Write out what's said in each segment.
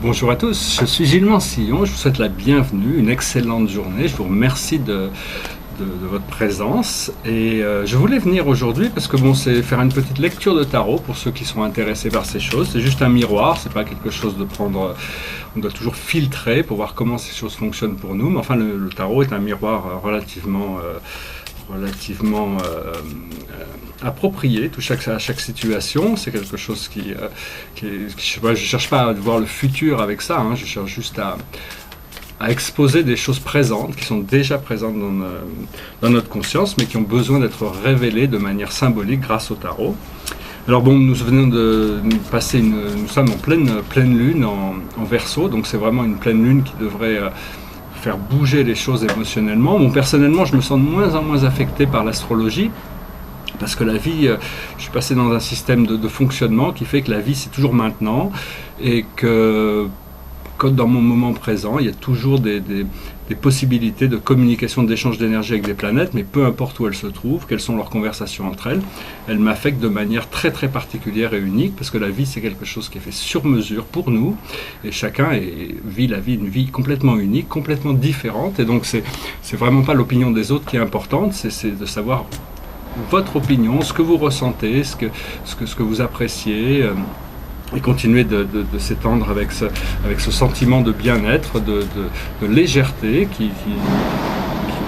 Bonjour à tous, je suis Gilles Mansillon, je vous souhaite la bienvenue, une excellente journée, je vous remercie de votre présence et je voulais venir aujourd'hui parce que bon, c'est faire une petite lecture de tarot pour ceux qui sont intéressés par ces choses. C'est juste un miroir, c'est pas quelque chose de prendre, on doit toujours filtrer pour voir comment ces choses fonctionnent pour nous, mais enfin le tarot est un miroir relativement approprié à chaque situation. C'est quelque chose je cherche pas à voir le futur avec ça, hein. Je cherche juste à exposer des choses présentes, qui sont déjà présentes dans notre conscience, mais qui ont besoin d'être révélées de manière symbolique grâce au tarot. Alors bon, nous venons de passer nous sommes en pleine lune en Verseau, donc c'est vraiment une pleine lune qui devrait faire bouger les choses émotionnellement. Bon, personnellement, je me sens de moins en moins affecté par l'astrologie, parce que la vie, je suis passé dans un système de fonctionnement qui fait que la vie c'est toujours maintenant, et que dans mon moment présent, il y a toujours des possibilités de communication, d'échange d'énergie avec des planètes, mais peu importe où elles se trouvent, quelles sont leurs conversations entre elles, elles m'affectent de manière très très particulière et unique, parce que la vie c'est quelque chose qui est fait sur mesure pour nous, et chacun vit une vie complètement unique, complètement différente, et donc c'est vraiment pas l'opinion des autres qui est importante, c'est de savoir votre opinion, ce que vous ressentez, ce que vous appréciez, et continuer de s'étendre avec ce sentiment de bien-être, de légèreté que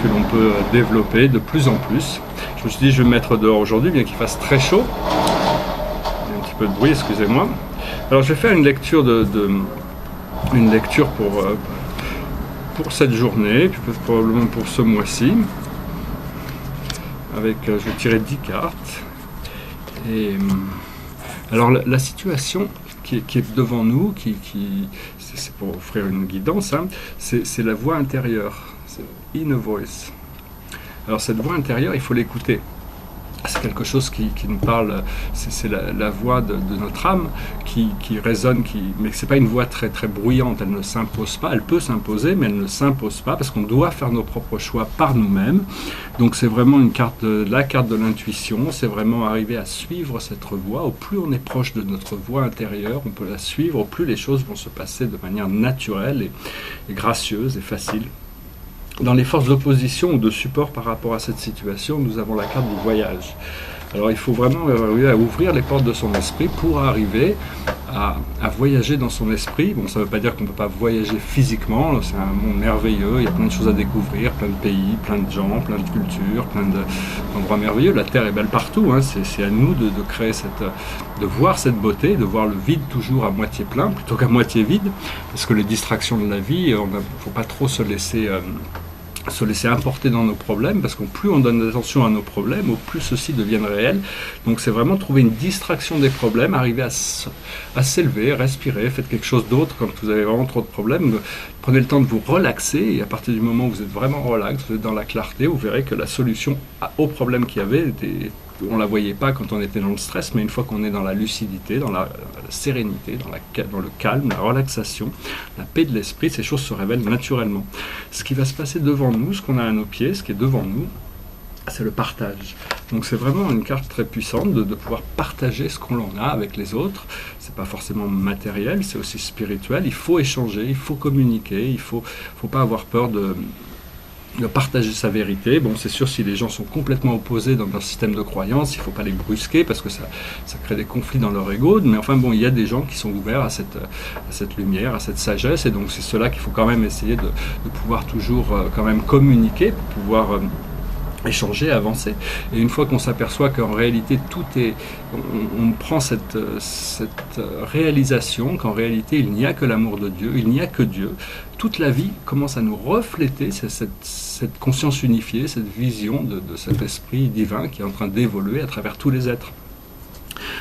l'on peut développer de plus en plus. Je me suis dit, je vais me mettre dehors aujourd'hui, bien qu'il fasse très chaud. Il y a un petit peu de bruit, excusez-moi. Alors, je vais faire une lecture pour cette journée, puis probablement pour ce mois-ci. Je vais tirer 10 cartes. Et alors la situation qui est devant nous, c'est pour offrir une guidance, hein, c'est la voix intérieure, c'est inner voice. Alors cette voix intérieure, il faut l'écouter. C'est quelque chose qui nous parle, c'est la voix de notre âme qui résonne, mais ce n'est pas une voix très, très bruyante, elle ne s'impose pas, elle peut s'imposer, mais elle ne s'impose pas, parce qu'on doit faire nos propres choix par nous-mêmes. Donc c'est vraiment la carte de l'intuition, c'est vraiment arriver à suivre cette voix. Au plus on est proche de notre voix intérieure, on peut la suivre, au plus les choses vont se passer de manière naturelle et gracieuse et facile. Dans les forces d'opposition ou de support par rapport à cette situation, nous avons la carte du voyage. Alors il faut vraiment arriver à ouvrir les portes de son esprit pour arriver à voyager dans son esprit. Bon, ça ne veut pas dire qu'on ne peut pas voyager physiquement, c'est un monde merveilleux, il y a plein de choses à découvrir, plein de pays, plein de gens, plein de cultures, plein d'endroits merveilleux. La Terre est belle partout, hein. C'est à nous de créer de voir cette beauté, de voir le vide toujours à moitié plein plutôt qu'à moitié vide, parce que les distractions de la vie, il ne faut pas trop se laisser importer dans nos problèmes, parce qu'au plus on donne attention à nos problèmes, au plus ceux-ci deviennent réels. Donc c'est vraiment trouver une distraction des problèmes, arriver à s'élever, respirer, faites quelque chose d'autre quand vous avez vraiment trop de problèmes. Prenez le temps de vous relaxer, et à partir du moment où vous êtes vraiment relax, vous êtes dans la clarté, vous verrez que la solution au problème qu'il y avait, on ne la voyait pas quand on était dans le stress, mais une fois qu'on est dans la lucidité, dans la sérénité, dans le calme, la relaxation, la paix de l'esprit, ces choses se révèlent naturellement. Ce qui va se passer devant nous, ce qu'on a à nos pieds, ce qui est devant nous, c'est le partage. Donc c'est vraiment une carte très puissante de pouvoir partager ce qu'on a avec les autres. C'est pas forcément matériel, c'est aussi spirituel. Il faut échanger, il faut communiquer, il faut pas avoir peur de partager sa vérité. Bon, c'est sûr, si les gens sont complètement opposés dans leur système de croyance, il ne faut pas les brusquer, parce que ça crée des conflits dans leur ego, mais enfin bon, il y a des gens qui sont ouverts à cette lumière, à cette sagesse, et donc c'est cela qu'il faut quand même essayer de pouvoir toujours quand même communiquer, pour pouvoir échanger, avancer. Et une fois qu'on s'aperçoit qu'en réalité on prend cette réalisation qu'en réalité il n'y a que l'amour de Dieu, il n'y a que Dieu, toute la vie commence à nous refléter cette conscience unifiée, cette vision de cet esprit divin qui est en train d'évoluer à travers tous les êtres.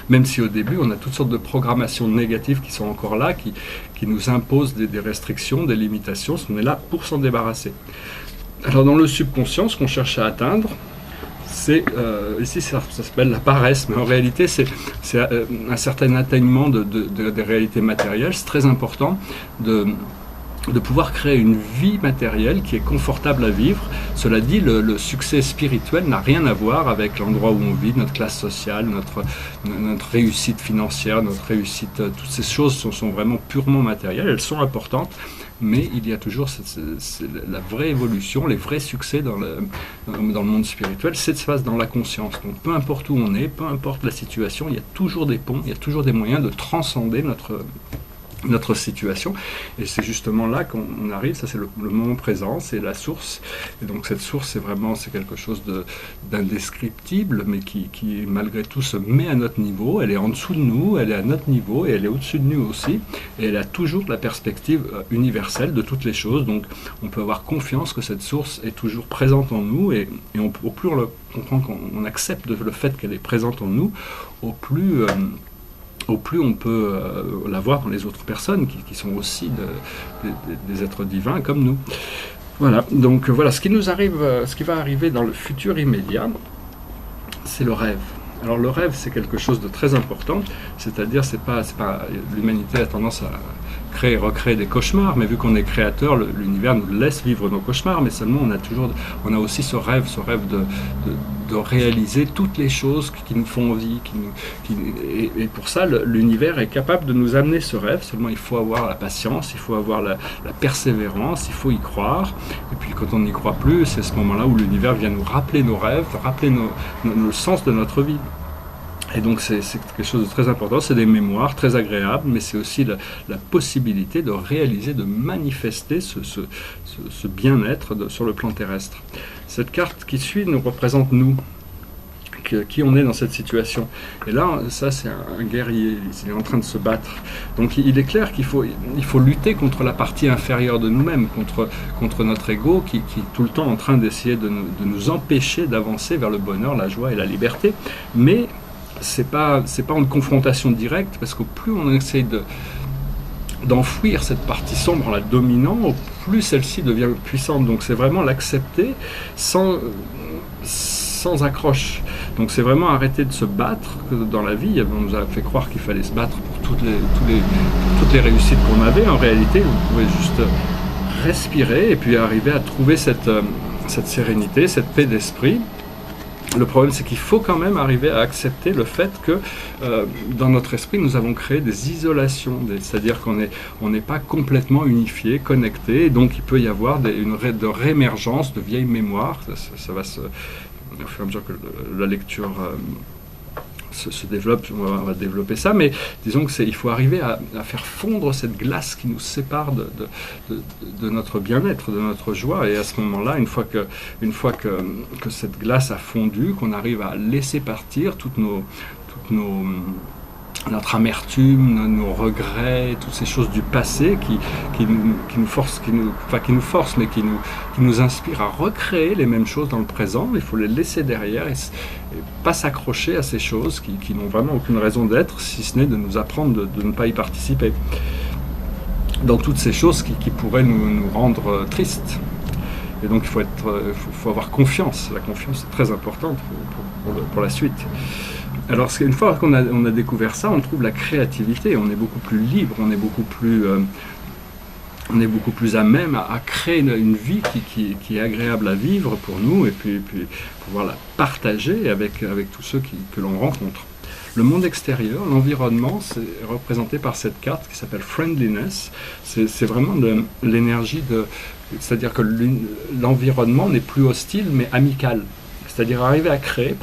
Même si au début on a toutes sortes de programmations négatives qui sont encore là, qui nous imposent des restrictions, des limitations, on est là pour s'en débarrasser. Alors dans le subconscient, ce qu'on cherche à atteindre, ici ça s'appelle la paresse, mais en réalité c'est un certain atteignement des réalités matérielles. C'est très important de pouvoir créer une vie matérielle qui est confortable à vivre. Cela dit, le succès spirituel n'a rien à voir avec l'endroit où on vit, notre classe sociale, notre réussite financière, notre réussite. Toutes ces choses sont vraiment purement matérielles, elles sont importantes, mais il y a toujours la vraie évolution, les vrais succès dans le monde spirituel, c'est de se passer dans la conscience. Donc peu importe où on est, peu importe la situation, il y a toujours des ponts, il y a toujours des moyens de transcender notre situation, et c'est justement là qu'on arrive, ça c'est le moment présent, c'est la source, et donc cette source c'est quelque chose d'indescriptible, mais qui malgré tout se met à notre niveau, elle est en dessous de nous, elle est à notre niveau, et elle est au-dessus de nous aussi, et elle a toujours la perspective universelle de toutes les choses, donc on peut avoir confiance que cette source est toujours présente en nous, et au plus on le comprend, qu'on accepte le fait qu'elle est présente en nous, au plus on peut la voir dans les autres personnes qui sont aussi des êtres divins comme nous. Voilà, donc voilà, ce qui va arriver dans le futur immédiat, c'est le rêve. Alors le rêve, c'est quelque chose de très important, c'est-à-dire c'est pas l'humanité a tendance à créer et recréer des cauchemars, mais vu qu'on est créateur, l'univers nous laisse vivre nos cauchemars, mais seulement on a aussi ce rêve de réaliser toutes les choses qui nous font envie, et pour ça l'univers est capable de nous amener ce rêve, seulement il faut avoir la patience, il faut avoir la persévérance, il faut y croire, et puis quand on n'y croit plus, c'est ce moment-là où l'univers vient nous rappeler nos rêves, rappeler le sens de notre vie. Et donc c'est quelque chose de très important, c'est des mémoires très agréables, mais c'est aussi la possibilité de réaliser, de manifester ce bien-être sur le plan terrestre. Cette carte qui suit nous représente nous, qui on est dans cette situation. Et là, ça c'est un guerrier, il est en train de se battre. Donc il est clair qu'il faut lutter contre la partie inférieure de nous-mêmes, contre notre ego qui est tout le temps en train d'essayer de nous empêcher d'avancer vers le bonheur, la joie et la liberté. Mais c'est pas une confrontation directe, parce qu'au plus on essaye d'enfouir cette partie sombre en la dominant, au plus celle-ci devient puissante. Donc c'est vraiment l'accepter sans accroche. Donc c'est vraiment arrêter de se battre dans la vie. On nous a fait croire qu'il fallait se battre pour toutes les réussites qu'on avait. En réalité, vous pouvez juste respirer et puis arriver à trouver cette sérénité, cette paix d'esprit. Le problème, c'est qu'il faut quand même arriver à accepter le fait que dans notre esprit, nous avons créé des isolations, c'est-à-dire qu'on n'est pas complètement unifié, connecté, et donc il peut y avoir de réémergence de vieilles mémoires. Ça va au fur et à mesure que la lecture se développe, on va développer ça, mais disons qu'il faut arriver à faire fondre cette glace qui nous sépare de notre bien-être, de notre joie, et à ce moment-là, une fois que cette glace a fondu, qu'on arrive à laisser partir notre amertume, nos regrets, toutes ces choses du passé qui nous inspirent à recréer les mêmes choses dans le présent. Il faut les laisser derrière et pas s'accrocher à ces choses qui n'ont vraiment aucune raison d'être, si ce n'est de nous apprendre de ne pas y participer. Dans toutes ces choses qui pourraient nous rendre tristes. Et donc il faut avoir confiance. La confiance est très importante pour la suite. Alors une fois qu'on a découvert ça, on trouve la créativité, on est beaucoup plus libre, on est beaucoup plus à même à créer une vie qui est agréable à vivre pour nous, et puis pouvoir la partager avec tous ceux que l'on rencontre. Le monde extérieur, l'environnement, c'est représenté par cette carte qui s'appelle Friendliness. C'est vraiment de l'énergie c'est-à-dire que l'environnement n'est plus hostile mais amical. C'est-à-dire arriver à créer,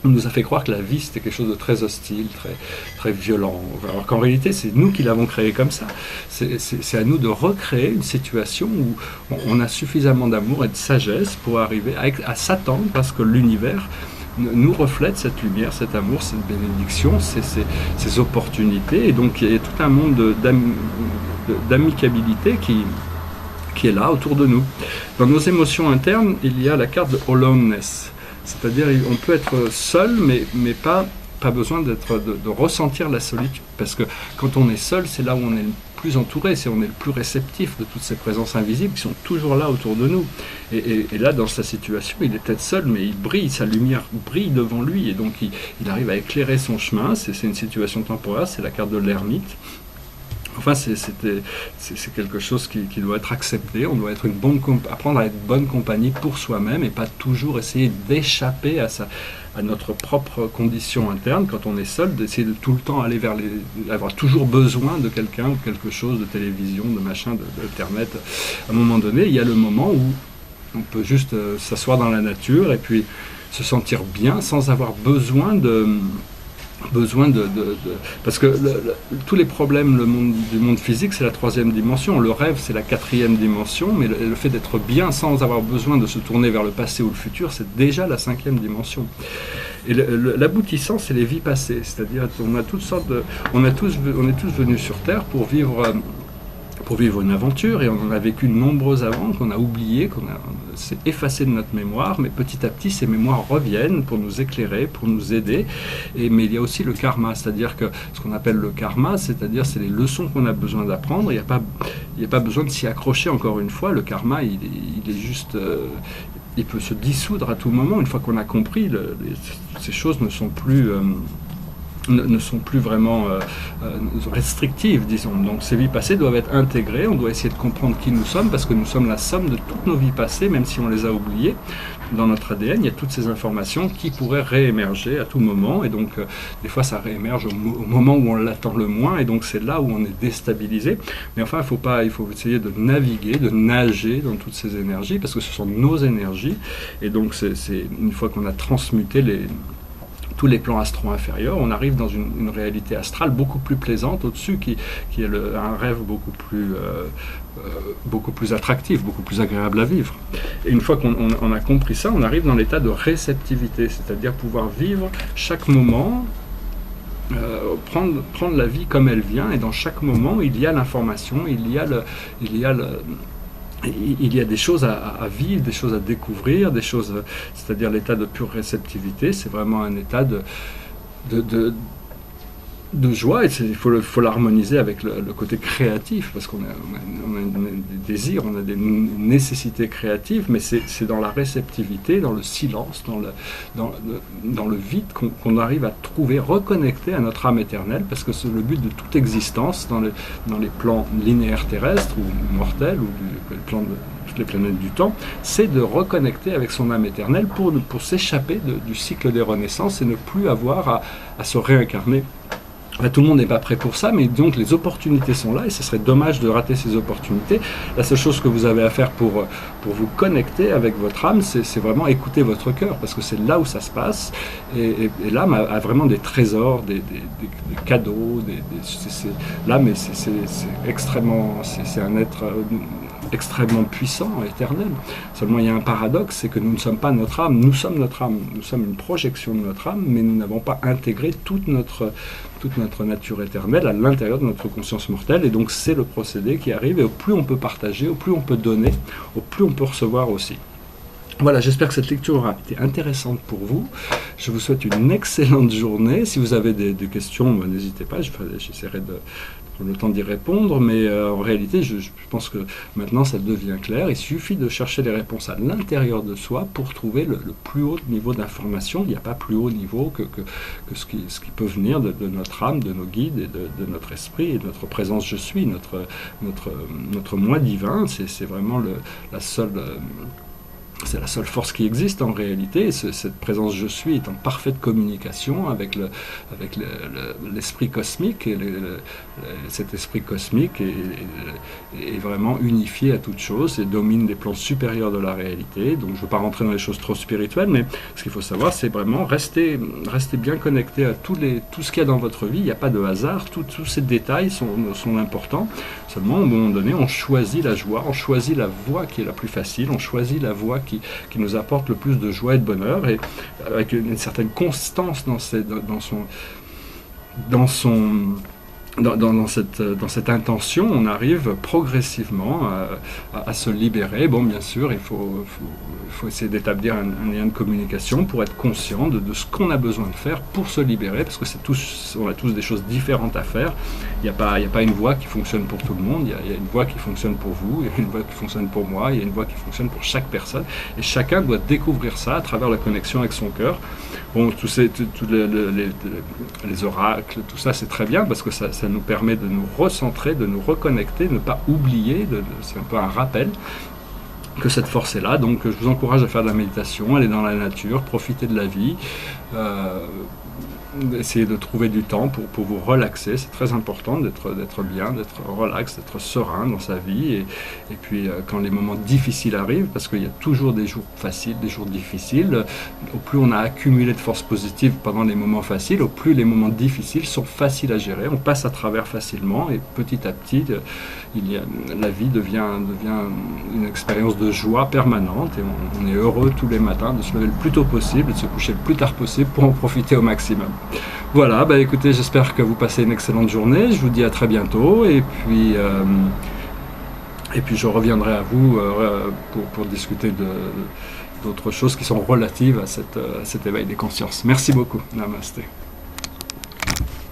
on nous a fait croire que la vie c'était quelque chose de très hostile, très, très violent, alors qu'en réalité c'est nous qui l'avons créé comme ça. C'est à nous de recréer une situation où on a suffisamment d'amour et de sagesse pour arriver à s'attendre, parce que l'univers nous reflète cette lumière, cet amour, cette bénédiction, ces opportunités, et donc il y a tout un monde d'amicabilité qui est là autour de nous. Dans nos émotions internes, il y a la carte de aloneness. C'est-à-dire on peut être seul, mais pas besoin de ressentir la solitude. Parce que quand on est seul, c'est là où on est le plus entouré, on est le plus réceptif de toutes ces présences invisibles qui sont toujours là autour de nous. Et là, dans sa situation, il est peut-être seul, mais il brille, sa lumière brille devant lui, et donc il arrive à éclairer son chemin. C'est une situation temporaire, c'est la carte de l'ermite. Enfin, c'est quelque chose qui doit être accepté. On doit être apprendre à être bonne compagnie pour soi-même et pas toujours essayer d'échapper à notre propre condition interne quand on est seul, d'essayer de tout le temps aller avoir toujours besoin de quelqu'un ou quelque chose, de télévision, de machin, d'internet. À un moment donné, il y a le moment où on peut juste s'asseoir dans la nature et puis se sentir bien sans avoir besoin parce que tous les problèmes du monde physique, c'est la 3e dimension. Le rêve, c'est la 4e dimension, mais le fait d'être bien sans avoir besoin de se tourner vers le passé ou le futur, c'est déjà la 5e dimension. Et l'aboutissant, c'est les vies passées. C'est-à-dire qu'on a toutes sortes on est tous venus sur Terre pour vivre une aventure, et on en a vécu de nombreuses avant, qu'on a oublié, s'est effacé de notre mémoire, mais petit à petit ces mémoires reviennent pour nous éclairer, pour nous aider. Mais il y a aussi le karma, c'est-à-dire que ce qu'on appelle le karma, c'est les leçons qu'on a besoin d'apprendre. Il n'y a pas besoin de s'y accrocher encore une fois. Le karma, il est juste... il peut se dissoudre à tout moment. Une fois qu'on a compris, ces choses ne sont plus vraiment restrictives, disons. Donc ces vies passées doivent être intégrées, on doit essayer de comprendre qui nous sommes, parce que nous sommes la somme de toutes nos vies passées, même si on les a oubliées. Dans notre ADN, il y a toutes ces informations qui pourraient réémerger à tout moment, et donc des fois ça réémerge au moment où on l'attend le moins, et donc c'est là où on est déstabilisé. Mais enfin, il faut essayer de naviguer, de nager dans toutes ces énergies, parce que ce sont nos énergies, et donc c'est une fois qu'on a transmuté tous les plans astraux inférieurs, on arrive dans une réalité astrale beaucoup plus plaisante au-dessus, qui est un rêve beaucoup plus attractif, beaucoup plus agréable à vivre. Et une fois qu'on a compris ça, on arrive dans l'état de réceptivité, c'est-à-dire pouvoir vivre chaque moment, prendre la vie comme elle vient, et dans chaque moment, il y a l'information, il y a des choses à vivre, des choses à découvrir, c'est-à-dire l'état de pure réceptivité, c'est vraiment un état de joie, et il faut l'harmoniser avec le côté créatif, parce qu'on a des désirs, on a des nécessités créatives, mais c'est dans la réceptivité, dans le silence, dans le vide qu'on arrive à trouver, reconnecter à notre âme éternelle, parce que c'est le but de toute existence dans les plans linéaires terrestres ou mortels, ou les plans de toutes les planètes du temps, c'est de reconnecter avec son âme éternelle pour s'échapper du cycle des renaissances et ne plus avoir à se réincarner. Tout le monde n'est pas prêt pour ça, mais donc les opportunités sont là, et ce serait dommage de rater ces opportunités. La seule chose que vous avez à faire pour vous connecter avec votre âme, c'est vraiment écouter votre cœur, parce que c'est là où ça se passe, et l'âme a vraiment des trésors, des cadeaux, l'âme, c'est extrêmement, c'est un être extrêmement puissant, éternel. Seulement, il y a un paradoxe, c'est que nous ne sommes pas notre âme, nous sommes notre âme. Nous sommes une projection de notre âme, mais nous n'avons pas intégré toute notre nature éternelle à l'intérieur de notre conscience mortelle, et donc c'est le procédé qui arrive, et au plus on peut partager, au plus on peut donner, au plus on peut recevoir aussi. Voilà, j'espère que cette lecture aura été intéressante pour vous. Je vous souhaite une excellente journée. Si vous avez des questions, n'hésitez pas, j'essaierai de prendre le temps d'y répondre, mais en réalité, je pense que maintenant ça devient clair. Il suffit de chercher les réponses à l'intérieur de soi pour trouver le plus haut niveau d'information. Il n'y a pas plus haut niveau que ce qui peut venir de notre âme, de nos guides, et de notre esprit, et de notre présence je suis, notre moi divin. C'est vraiment la seule... C'est la seule force qui existe en réalité, et cette présence je suis est en parfaite communication avec l'esprit cosmique, et cet esprit cosmique est vraiment unifié à toute chose et domine les plans supérieurs de la réalité. Donc je ne veux pas rentrer dans les choses trop spirituelles, mais ce qu'il faut savoir, c'est vraiment rester bien connecté à tout ce qu'il y a dans votre vie. Il n'y a pas de hasard, tous ces détails sont importants. Seulement, à un moment donné, on choisit la joie, on choisit la voie qui est la plus facile, on choisit la voie qui nous apporte le plus de joie et de bonheur, et avec une certaine constance dans cette intention, on arrive progressivement à se libérer. Bon, bien sûr, il faut essayer d'établir un lien de communication pour être conscient de ce qu'on a besoin de faire pour se libérer, parce que on a tous des choses différentes à faire. Il n'y a pas une voie qui fonctionne pour tout le monde, il y a une voie qui fonctionne pour vous, il y a une voie qui fonctionne pour moi, il y a une voie qui fonctionne pour chaque personne, et chacun doit découvrir ça à travers la connexion avec son cœur. Bon, tous les oracles, tout ça, c'est très bien, parce que ça ça nous permet de nous recentrer, de nous reconnecter, de ne pas oublier, c'est un peu un rappel que cette force est là. Donc je vous encourage à faire de la méditation, aller dans la nature, profiter de la vie, essayer de trouver du temps pour vous relaxer. C'est très important d'être bien, d'être relax, d'être serein dans sa vie. Et puis quand les moments difficiles arrivent, parce qu'il y a toujours des jours faciles, des jours difficiles, au plus on a accumulé de force positive pendant les moments faciles, au plus les moments difficiles sont faciles à gérer. On passe à travers facilement et petit à petit, la vie devient une expérience de joie permanente et on est heureux tous les matins de se lever le plus tôt possible et de se coucher le plus tard possible pour en profiter au maximum. Voilà, écoutez, j'espère que vous passez une excellente journée, je vous dis à très bientôt et puis je reviendrai à vous pour discuter d'autres choses qui sont relatives à cet éveil des consciences. Merci beaucoup, namasté.